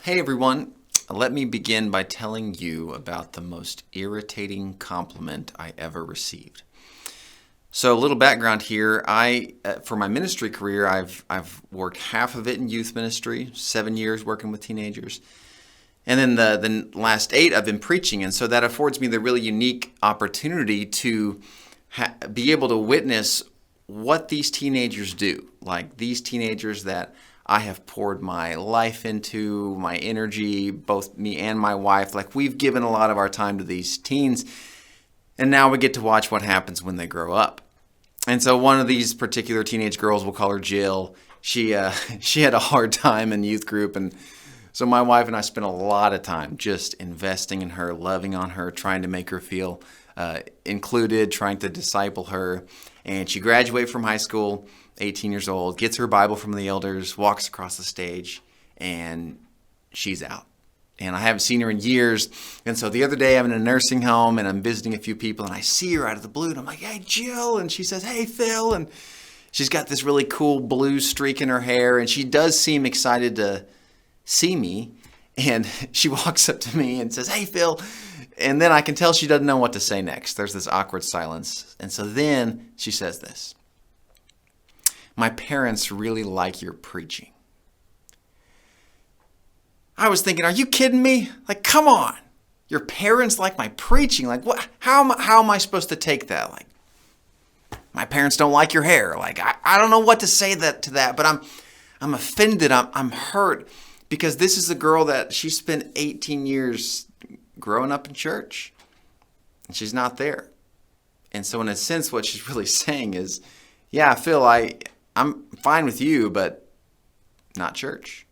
Hey everyone, let me begin by telling you about the most irritating compliment I ever received. So a little background here. For my ministry career, I've worked half of it in youth ministry, 7 years working with teenagers, and then the last 8 I've been preaching, and so that affords me the really unique opportunity to be able to witness what these teenagers do, like these teenagers that I have poured my life into, my energy, both me and my wife. Like we've given a lot of our time to these teens, and now we get to watch what happens when they grow up. And so one of these particular teenage girls, we'll call her Jill, she had a hard time in youth group, and so my wife and I spent a lot of time just investing in her, loving on her, trying to make her feel included, trying to disciple her. And she graduated from high school, 18 years old, gets her Bible from the elders, walks across the stage, and she's out. And I haven't seen her in years. And so the other day I'm in a nursing home and I'm visiting a few people and I see her out of the blue and I'm like, "Hey, Jill." And she says, "Hey, Phil." And she's got this really cool blue streak in her hair and she does seem excited to see me. And she walks up to me and says, "Hey, Phil." And then I can tell she doesn't know what to say next. There's this awkward silence. And so then she says this: "My parents really like your preaching." I was thinking, are you kidding me? Like, come on. Your parents like my preaching? Like, what? How am I supposed to take that? Like, my parents don't like your hair. Like, I don't know what to say to that, but I'm offended. I'm hurt because this is a girl that she spent 18 years growing up in church, and she's not there. And so in a sense, what she's really saying is, yeah, Phil, I'm fine with you, but not church.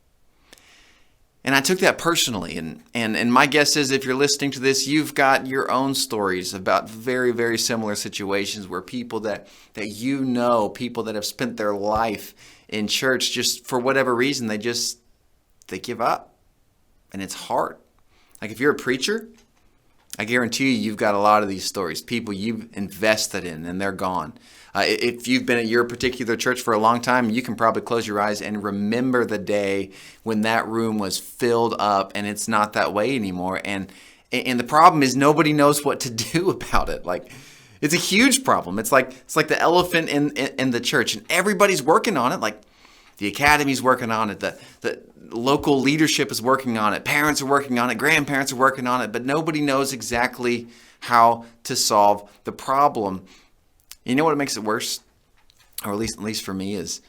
And I took that personally, and my guess is if you're listening to this, you've got your own stories about very, very similar situations where people that you know, people that have spent their life in church, just for whatever reason, they give up. And it's hard. Like if you're a preacher, I guarantee you've got a lot of these stories, people you've invested in and they're gone. If you've been at your particular church for a long time, you can probably close your eyes and remember the day when that room was filled up and it's not that way anymore. And the problem is nobody knows what to do about it. Like it's a huge problem. It's like the elephant in the church, and everybody's working on it. Like the academy's working on it, the local leadership is working on it, parents are working on it, grandparents are working on it, but nobody knows exactly how to solve the problem. You know what makes it worse, or at least for me, is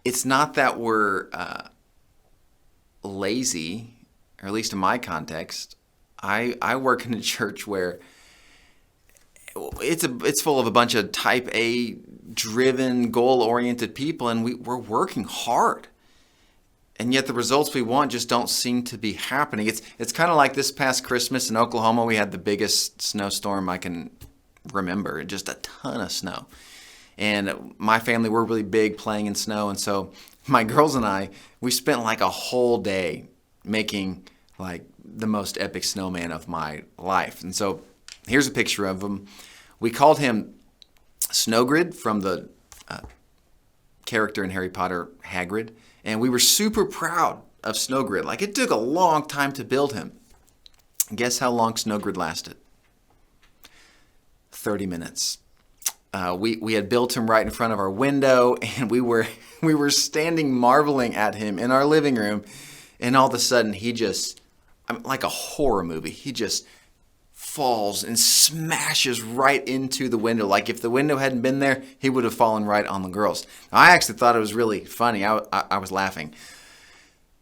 it's not that we're lazy, or at least in my context. I work in a church where it's full of a bunch of type A driven, goal-oriented people, and we're working hard. And yet the results we want just don't seem to be happening. It's kind of like this past Christmas in Oklahoma, we had the biggest snowstorm I can remember, just a ton of snow. And my family, we're really big playing in snow. And so my girls and I, we spent like a whole day making like the most epic snowman of my life. And so here's a picture of him. We called him Snowgrid from the character in Harry Potter, Hagrid. And we were super proud of Snowgrid. Like it took a long time to build him. Guess how long Snowgrid lasted? 30 minutes. We had built him right in front of our window, and we were standing marveling at him in our living room, and all of a sudden like a horror movie, he just falls and smashes right into the window. Like if the window hadn't been there, he would have fallen right on the girls. Now, I actually thought it was really funny. I was laughing.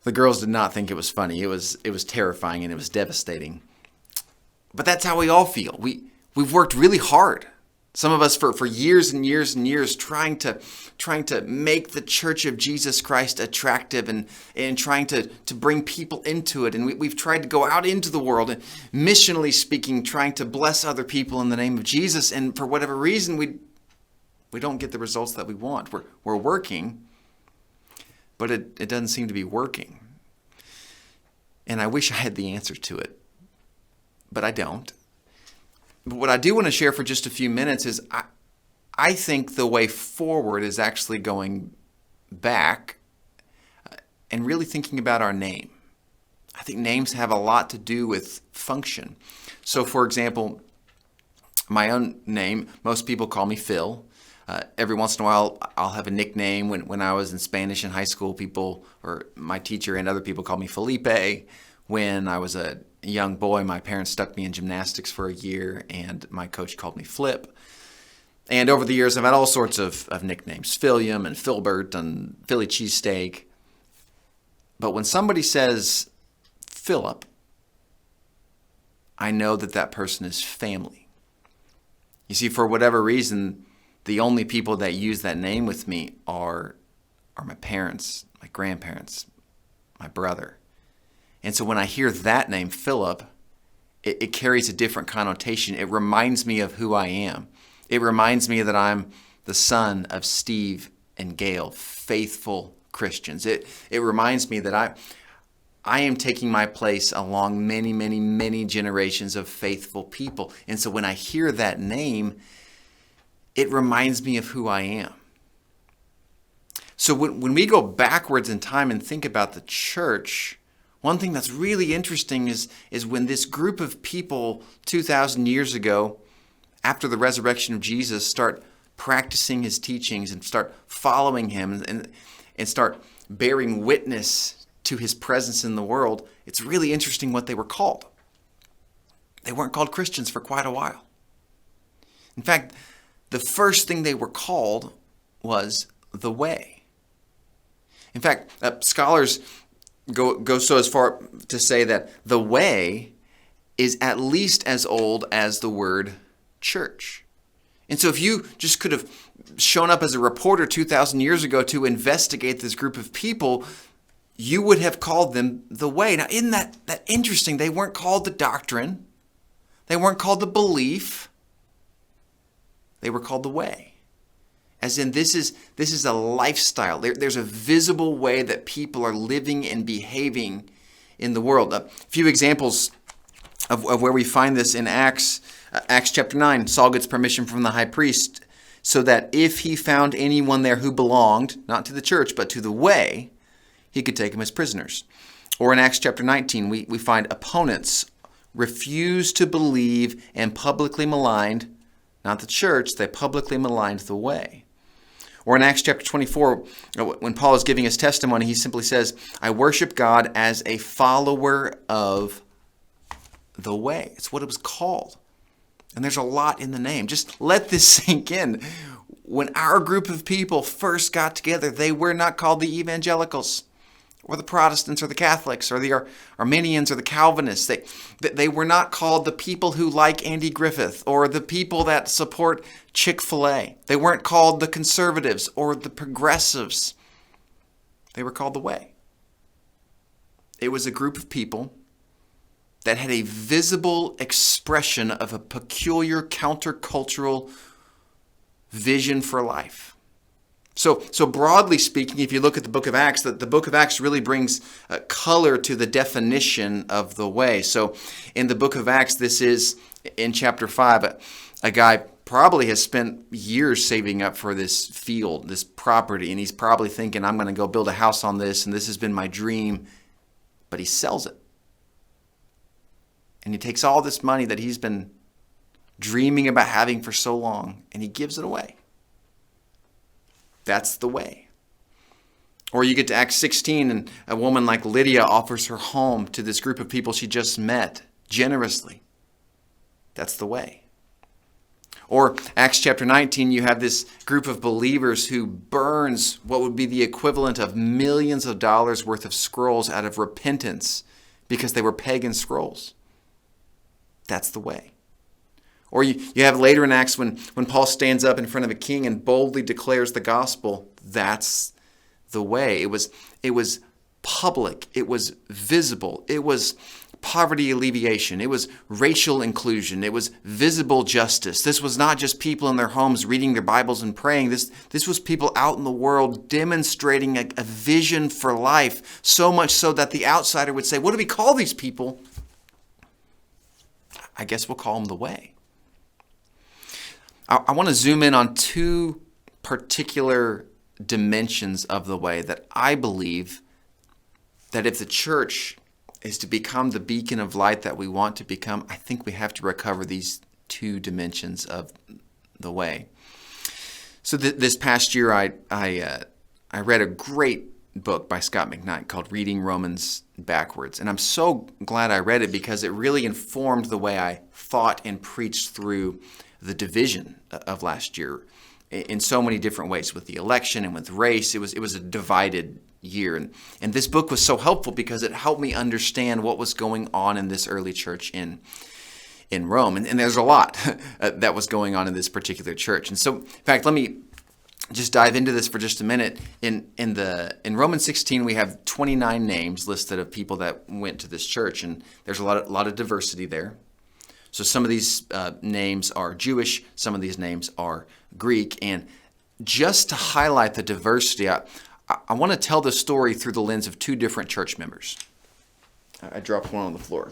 The girls did not think it was funny. It was terrifying and it was devastating. But that's how we all feel. We've worked really hard. Some of us for years and years and years trying to make the Church of Jesus Christ attractive and trying to bring people into it. And we've tried to go out into the world and missionally speaking, trying to bless other people in the name of Jesus. And for whatever reason, we don't get the results that we want. We're working, but it doesn't seem to be working. And I wish I had the answer to it, but I don't. But what I do want to share for just a few minutes is I think the way forward is actually going back and really thinking about our name. I think names have a lot to do with function. So, for example, my own name, most people call me Phil. Every once in a while, I'll have a nickname. When I was in Spanish in high school, people, or my teacher and other people, called me Felipe. When I was a young boy, my parents stuck me in gymnastics for a year, and my coach called me Flip. And over the years, I've had all sorts of nicknames, Philium and Filbert and Philly cheesesteak. But when somebody says Philip, I know that that person is family. You see, for whatever reason, the only people that use that name with me are my parents, my grandparents, my brother. And so when I hear that name, Philip, it carries a different connotation. It reminds me of who I am. It reminds me that I'm the son of Steve and Gail, faithful Christians. It reminds me that I am taking my place along many, many, many generations of faithful people. And so when I hear that name, it reminds me of who I am. So when we go backwards in time and think about the church, one thing that's really interesting is when this group of people 2,000 years ago, after the resurrection of Jesus, start practicing his teachings and start following him and start bearing witness to his presence in the world, it's really interesting what they were called. They weren't called Christians for quite a while. In fact, the first thing they were called was the Way. In fact, scholars go so as far to say that the Way is at least as old as the word church. And so if you just could have shown up as a reporter 2,000 years ago to investigate this group of people, you would have called them the Way. Now, isn't that interesting? They weren't called the doctrine. They weren't called the belief. They were called the Way. As in, this is a lifestyle. There's a visible way that people are living and behaving in the world. A few examples of where we find this in Acts. Acts chapter 9, Saul gets permission from the high priest so that if he found anyone there who belonged, not to the church, but to the Way, he could take them as prisoners. Or in Acts chapter 19, we find opponents refused to believe and publicly maligned, not the church, they publicly maligned the Way. Or in Acts chapter 24, when Paul is giving his testimony, he simply says, I worship God as a follower of the Way. It's what it was called. And there's a lot in the name. Just let this sink in. When our group of people first got together, they were not called the evangelicals or the Protestants or the Catholics or the Arminians or the Calvinists. They were not called the people who like Andy Griffith or the people that support Chick-fil-A. They weren't called the conservatives or the progressives. They were called the Way. It was a group of people that had a visible expression of a peculiar countercultural vision for life. So broadly speaking, if you look at the book of Acts, the book of Acts really brings color to the definition of the Way. So in the book of Acts, this is in chapter 5, a guy probably has spent years saving up for this field, this property, and he's probably thinking, I'm going to go build a house on this, and this has been my dream, but he sells it. And he takes all this money that he's been dreaming about having for so long, and he gives it away. That's the Way. Or you get to Acts 16, and a woman like Lydia offers her home to this group of people she just met generously. That's the Way. Or Acts chapter 19, you have this group of believers who burns what would be the equivalent of millions of dollars worth of scrolls out of repentance because they were pagan scrolls. That's the Way. Or you have later in Acts when Paul stands up in front of a king and boldly declares the gospel. That's the Way. It was public. It was visible. It was poverty alleviation. It was racial inclusion. It was visible justice. This was not just people in their homes reading their Bibles and praying. This was people out in the world demonstrating a vision for life, so much so that the outsider would say, what do we call these people? I guess we'll call them the Way. I want to zoom in on two particular dimensions of the Way that I believe that if the church is to become the beacon of light that we want to become, I think we have to recover these two dimensions of the way. So this past year, I read a great book by Scott McKnight called Reading Romans Backwards. And I'm so glad I read it because it really informed the way I thought and preached through the division of last year in so many different ways, with the election and with race. It was a divided year. And this book was so helpful because it helped me understand what was going on in this early church in Rome. And there's a lot that was going on in this particular church. And so, in fact, let me just dive into this for just a minute. In Romans 16, we have 29 names listed of people that went to this church, and there's a lot of diversity there. So some of these names are Jewish, some of these names are Greek, and just to highlight the diversity, I want to tell the story through the lens of two different church members. I dropped one on the floor.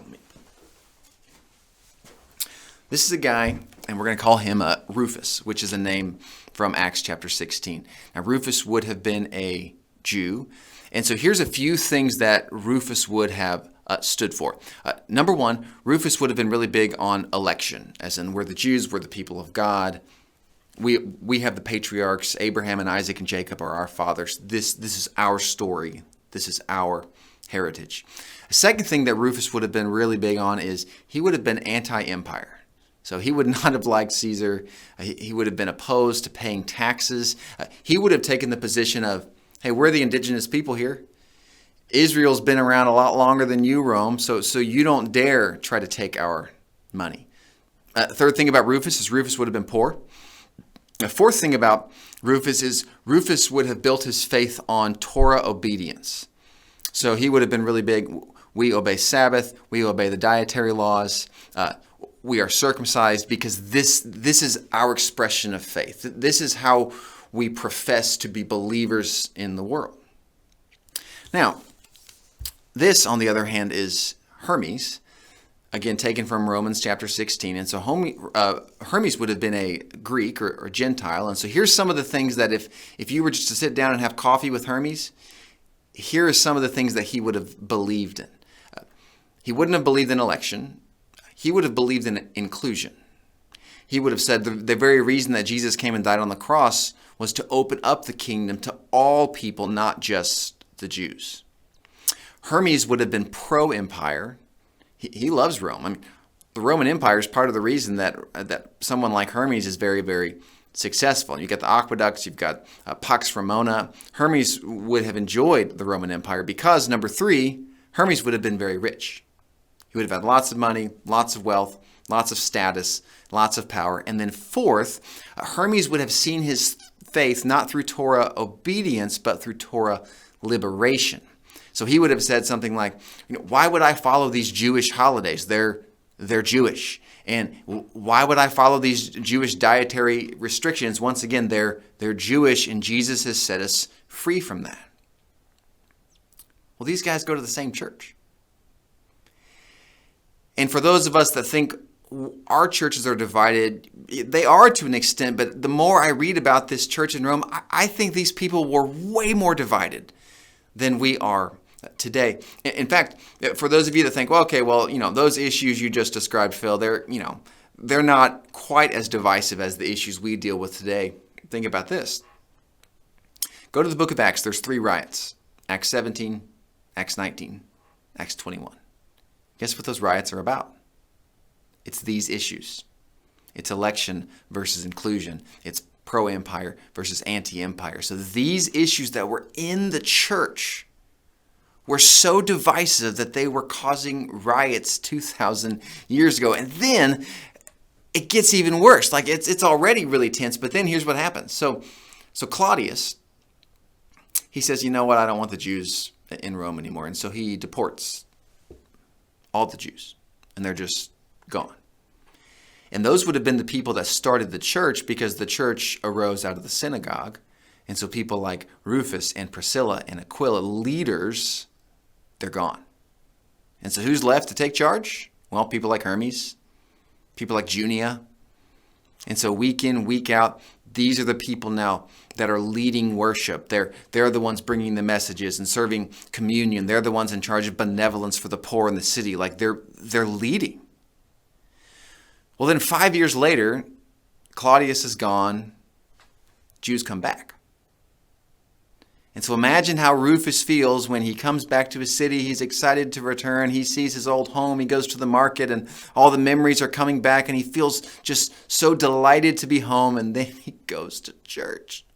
This is a guy, and we're going to call him Rufus, which is a name from Acts chapter 16. Now, Rufus would have been a Jew, and so here's a few things that Rufus would have stood for. Number one, Rufus would have been really big on election, as in we're the Jews, we're the people of God. We have the patriarchs, Abraham and Isaac and Jacob are our fathers. This is our story. This is our heritage. A second thing that Rufus would have been really big on is he would have been anti-empire. So he would not have liked Caesar. He would have been opposed to paying taxes. He would have taken the position of, hey, we're the indigenous people here. Israel's been around a lot longer than you, Rome, so you don't dare try to take our money. Third thing about Rufus is Rufus would have been poor. The fourth thing about Rufus is Rufus would have built his faith on Torah obedience. So he would have been really big. We obey Sabbath. We obey the dietary laws. We are circumcised because this is our expression of faith. This is how we profess to be believers in the world. Now, this, on the other hand, is Hermes, again, taken from Romans chapter 16. And so Hermes would have been a Greek or Gentile. And so here's some of the things that if you were just to sit down and have coffee with Hermes, here are some of the things that he would have believed in. He wouldn't have believed in election. He would have believed in inclusion. He would have said the very reason that Jesus came and died on the cross was to open up the kingdom to all people, not just the Jews. Hermes would have been pro-empire. He loves Rome. I mean, the Roman Empire is part of the reason that someone like Hermes is very, very successful. You've got the aqueducts, you've got Pax Romana. Hermes would have enjoyed the Roman Empire because, number three, Hermes would have been very rich. He would have had lots of money, lots of wealth, lots of status, lots of power. And then fourth, Hermes would have seen his faith not through Torah obedience, but through Torah liberation. So he would have said something like, why would I follow these Jewish holidays? They're Jewish. And why would I follow these Jewish dietary restrictions? Once again, they're Jewish, and Jesus has set us free from that. Well, these guys go to the same church. And for those of us that think our churches are divided, they are to an extent, but the more I read about this church in Rome, I think these people were way more divided than we are today. In fact, for those of you that think, those issues you just described, Phil, they're not quite as divisive as the issues we deal with today. Think about this. Go to the book of Acts. There's 3 riots. Acts 17, Acts 19, Acts 21. Guess what those riots are about? It's these issues. It's election versus inclusion. It's pro-empire versus anti-empire. So these issues that were in the church were so divisive that they were causing riots 2,000 years ago. And then it gets even worse. Like it's already really tense, but then here's what happens. So Claudius, he says, you know what? I don't want the Jews in Rome anymore. And so he deports all the Jews, and they're just gone. And those would have been the people that started the church, because the church arose out of the synagogue. And so people like Rufus and Priscilla and Aquila, leaders, they're gone. And so who's left to take charge? Well, people like Hermes, people like Junia. And so week in, week out, These are the people now that are leading worship. They're the ones bringing the messages and serving communion. They're the ones in charge of benevolence for the poor in the city. Like they're leading. Well, then 5 years later, Claudius is gone. Jews come back. And so imagine how Rufus feels when he comes back to his city. He's excited to return. He sees his old home. He goes to the market and all the memories are coming back and he feels just so delighted to be home. And then he goes to church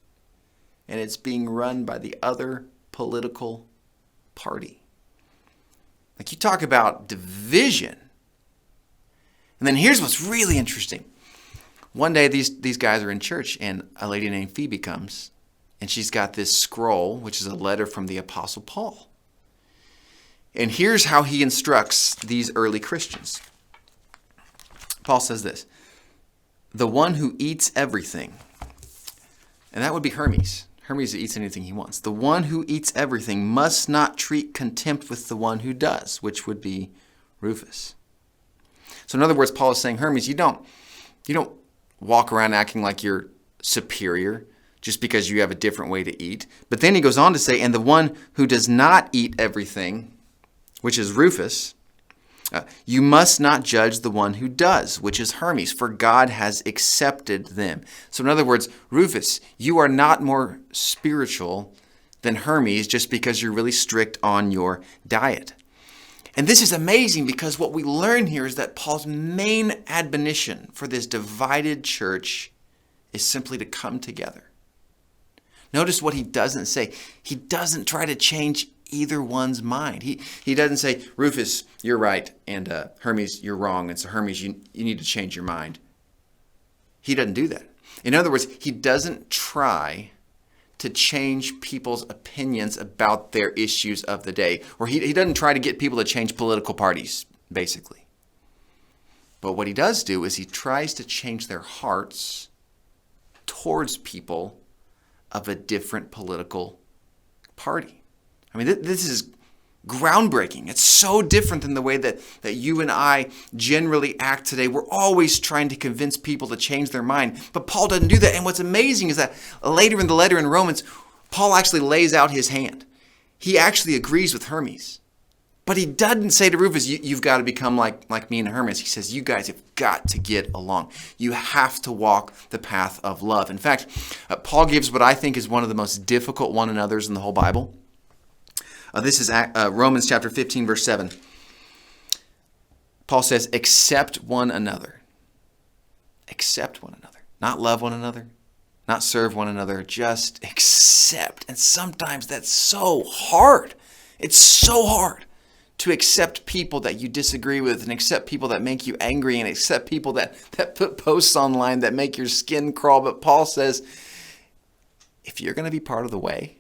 and it's being run by the other political party. Like, you talk about division. And then here's what's really interesting. One day these guys are in church and a lady named Phoebe comes. And she's got this scroll, which is a letter from the Apostle Paul. And here's how he instructs these early Christians. Paul says this: the one who eats everything, and that would be Hermes. Hermes eats anything he wants. The one who eats everything must not treat contempt with the one who does, which would be Rufus. So in other words, Paul is saying, Hermes, you don't walk around acting like you're superior just because you have a different way to eat. But then he goes on to say, and the one who does not eat everything, which is Rufus, you must not judge the one who does, which is Hermes, for God has accepted them. So in other words, Rufus, you are not more spiritual than Hermes just because you're really strict on your diet. And this is amazing because what we learn here is that Paul's main admonition for this divided church is simply to come together. Notice what he doesn't say. He doesn't try to change either one's mind. He doesn't say, Rufus, you're right, and Hermes, you're wrong, and so Hermes, you need to change your mind. He doesn't do that. In other words, he doesn't try to change people's opinions about their issues of the day. Or he doesn't try to get people to change political parties, basically. But what he does do is he tries to change their hearts towards people of a different political party. I mean, this is groundbreaking. It's so different than the way that you and I generally act today. We're always trying to convince people to change their mind. But Paul doesn't do that. And what's amazing is that later in the letter in Romans, Paul actually lays out his hand. He actually agrees with Hermes. But he doesn't say to Rufus, you've got to become like me and Hermes. He says, you guys have got to get along. You have to walk the path of love. In fact, Paul gives what I think is one of the most difficult one another's in the whole Bible. This is Romans chapter 15, verse 7. Paul says, accept one another. Accept one another. Not love one another. Not serve one another. Just accept. And sometimes that's so hard. It's so hard to accept people that you disagree with and accept people that make you angry and accept people that put posts online that make your skin crawl. But Paul says, if you're going to be part of the way,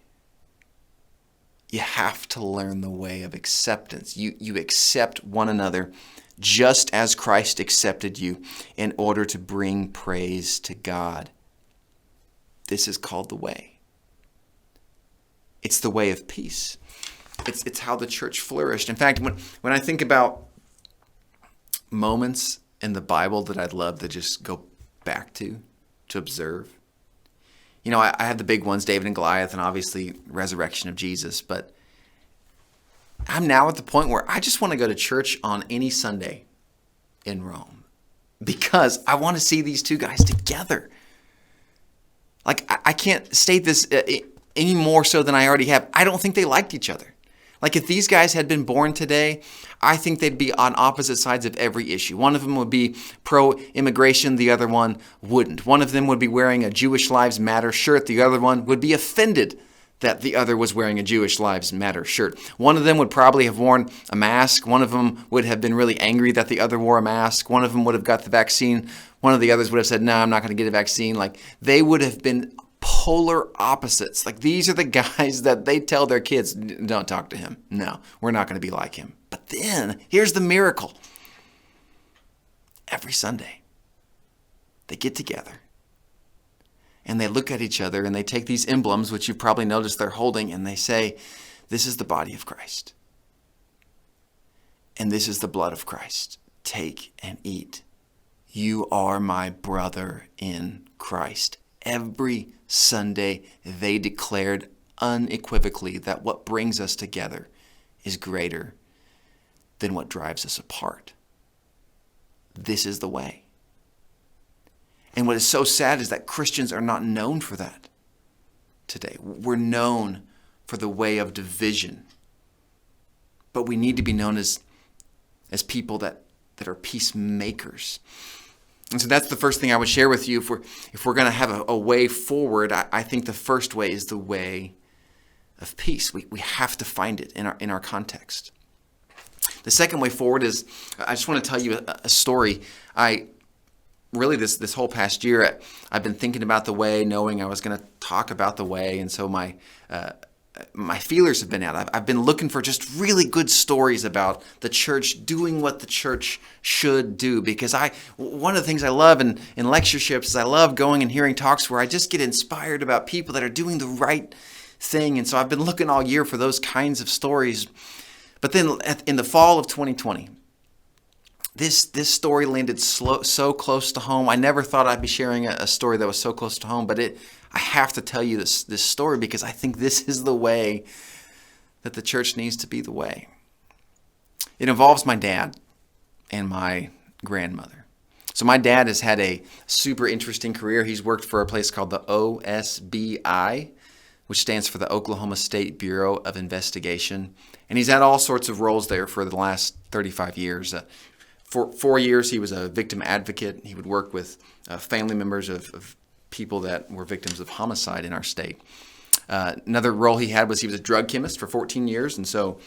you have to learn the way of acceptance. You accept one another just as Christ accepted you in order to bring praise to God. This is called the way. It's the way of peace. It's how the church flourished. In fact, when I think about moments in the Bible that I'd love to just go back to observe. You know, I had the big ones, David and Goliath, and obviously resurrection of Jesus. But I'm now at the point where I just want to go to church on any Sunday in Rome because I want to see these two guys together. Like, I can't state this any more so than I already have. I don't think they liked each other. Like, if these guys had been born today, I think they'd be on opposite sides of every issue. One of them would be pro-immigration, the other one wouldn't. One of them would be wearing a Jewish Lives Matter shirt, the other one would be offended that the other was wearing a Jewish Lives Matter shirt. One of them would probably have worn a mask. One of them would have been really angry that the other wore a mask. One of them would have got the vaccine. One of the others would have said, no, I'm not going to get a vaccine. Like, they would have been polar opposites. Like, these are the guys that they tell their kids, don't talk to him. No, we're not going to be like him. But then, here's the miracle. Every Sunday, they get together and they look at each other and they take these emblems, which you've probably noticed they're holding, and they say, this is the body of Christ. And this is the blood of Christ. Take and eat. You are my brother in Christ. every Sunday they declared unequivocally that what brings us together is greater than what drives us apart. This is the way. And what is so sad is that Christians are not known for that today. We're known for the way of division. But we need to be known as people that are peacemakers. And so that's the first thing I would share with you. If we're going to have a way forward, I think the first way is the way of peace. We have to find it in our context. The second way forward is, I just want to tell you a story. This whole past year, I've been thinking about the way, knowing I was going to talk about the way, and so my feelers have been out. I've been looking for just really good stories about the church doing what the church should do, because one of the things I love in lectureships is I love going and hearing talks where I just get inspired about people that are doing the right thing, and so I've been looking all year for those kinds of stories. But then in the fall of 2020, this story landed so close to home. I never thought I'd be sharing a story that was so close to home, but I have to tell you this story because I think this is the way that the church needs to be the way. It involves my dad and my grandmother. So my dad has had a super interesting career. He's worked for a place called the OSBI, which stands for the Oklahoma State Bureau of Investigation. And he's had all sorts of roles there for the last 35 years. For 4 years, he was a victim advocate. He would work with family members of people that were victims of homicide in our state. Another role he had was he was a drug chemist for 14 years. And so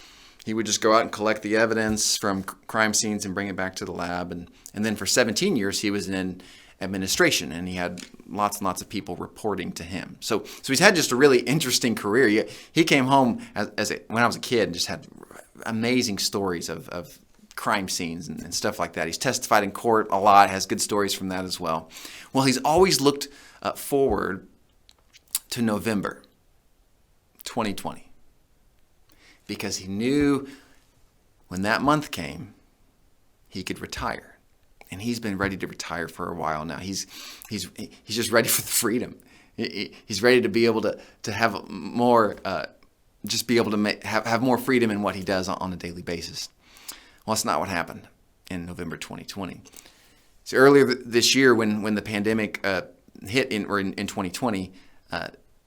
he would just go out and collect the evidence from crime scenes and bring it back to the lab. And then for 17 years, he was in administration, and he had lots and lots of people reporting to him. So he's had just a really interesting career. He came home when I was a kid and just had amazing stories of crime scenes and stuff like that. He's testified in court a lot, has good stories from that as well. Well, he's always looked forward to November 2020 because he knew when that month came, he could retire. And he's been ready to retire for a while now. He's just ready for the freedom. He's ready to be able to have more, just be able to have more freedom in what he does on a daily basis. Well, that's not what happened in November 2020. So earlier this year, when the pandemic hit in 2020,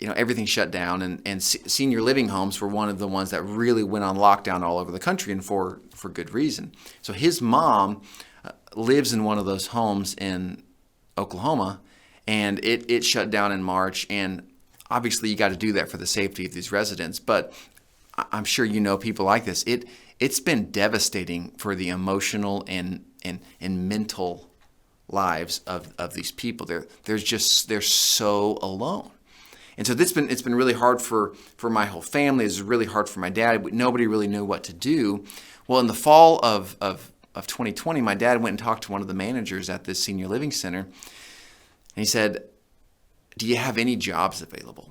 everything shut down, and senior living homes were one of the ones that really went on lockdown all over the country, and for good reason. So his mom lives in one of those homes in Oklahoma, and it shut down in March. And obviously, you got to do that for the safety of these residents. But I'm sure you know people like this. It's been devastating for the emotional and mental lives of these people. They're so alone. And so it's been really hard for my whole family. It's really hard for my dad. Nobody really knew what to do. Well, in the fall of 2020, my dad went and talked to one of the managers at this senior living center, and he said, "Do you have any jobs available?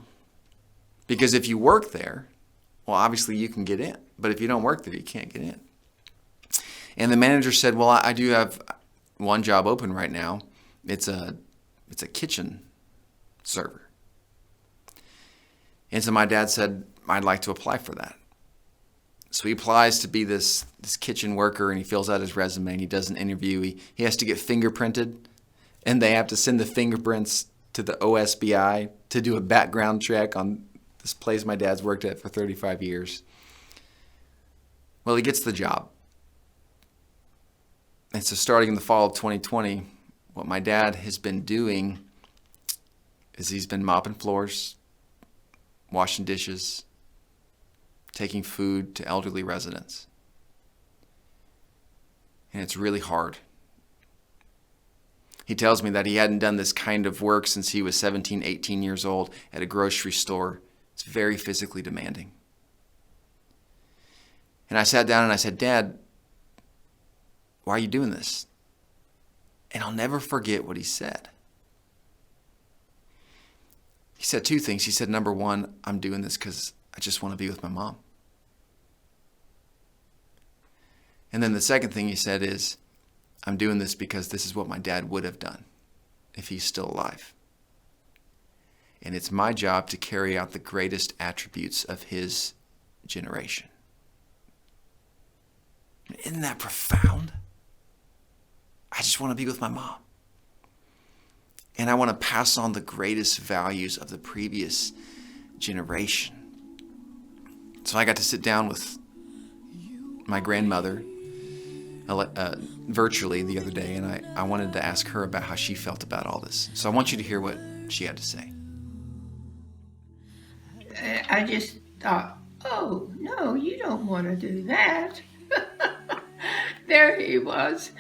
Because if you work there, well, obviously you can get in, but if you don't work there, you can't get in." And the manager said, "Well, I do have one job open right now. It's a kitchen server." And so my dad said, "I'd like to apply for that." So he applies to be this kitchen worker, and he fills out his resume, and he does an interview. He has to get fingerprinted, and they have to send the fingerprints to the OSBI to do a background check on this place my dad's worked at for 35 years. Well, he gets the job. And so starting in the fall of 2020, what my dad has been doing is he's been mopping floors, washing dishes, taking food to elderly residents. And it's really hard. He tells me that he hadn't done this kind of work since he was 17, 18 years old at a grocery store. It's very physically demanding. And I sat down and I said, "Dad, why are you doing this?" And I'll never forget what he said. He said two things. He said, number one, "I'm doing this because I just want to be with my mom." And then the second thing he said is, "I'm doing this because this is what my dad would have done if he's still alive." And it's my job to carry out the greatest attributes of his generation. Isn't that profound? I just want to be with my mom. And I want to pass on the greatest values of the previous generation. So I got to sit down with my grandmother virtually the other day, and I wanted to ask her about how she felt about all this. So I want you to hear what she had to say. I just thought, oh, no, you don't want to do that. There he was,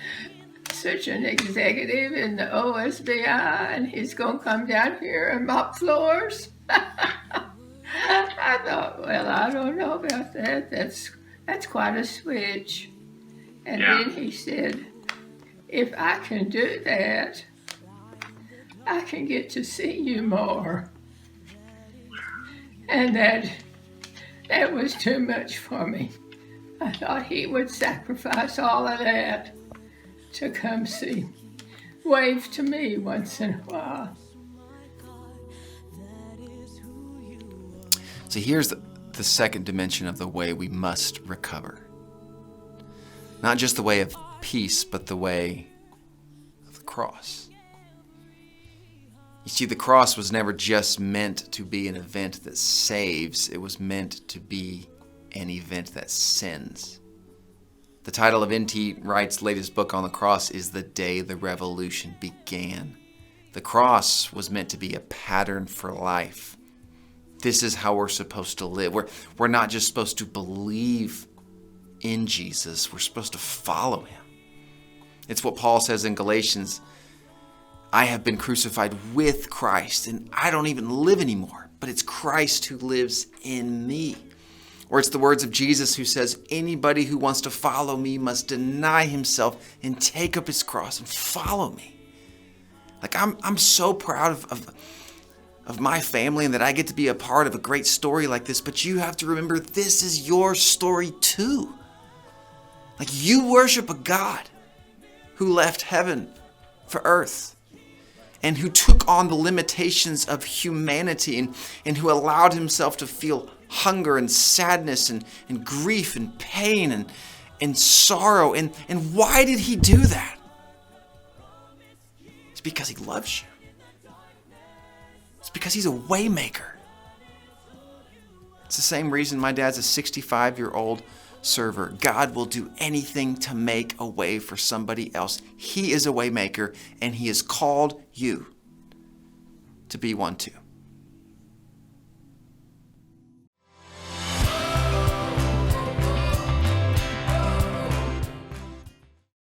such an executive in the OSBI, and he's going to come down here and mop floors. I thought, well, I don't know about that. That's quite a switch. And then he said, if I can do that, I can get to see you more. And that was too much for me. I thought he would sacrifice all of that to come see, wave to me once in a while. So here's the second dimension of the way we must recover. Not just the way of peace, but the way of the cross. You see, the cross was never just meant to be an event that saves. It was meant to be an event that sends. The title of N.T. Wright's latest book on the cross is The Day the Revolution Began. The cross was meant to be a pattern for life. This is how we're supposed to live. We're not just supposed to believe in Jesus. We're supposed to follow him. It's what Paul says in Galatians. I have been crucified with Christ, and I don't even live anymore, but it's Christ who lives in me. Or it's the words of Jesus who says, anybody who wants to follow me must deny himself and take up his cross and follow me. Like I'm so proud of my family and that I get to be a part of a great story like this, but you have to remember this is your story too. Like you worship a God who left heaven for earth and who took on the limitations of humanity and who allowed himself to feel hunger and sadness and grief and pain and sorrow. And why did he do that? It's because he loves you. It's because he's a way maker. It's the same reason my dad's a 65-year-old server. God will do anything to make a way for somebody else. He is a way maker, and he has called you to be one too.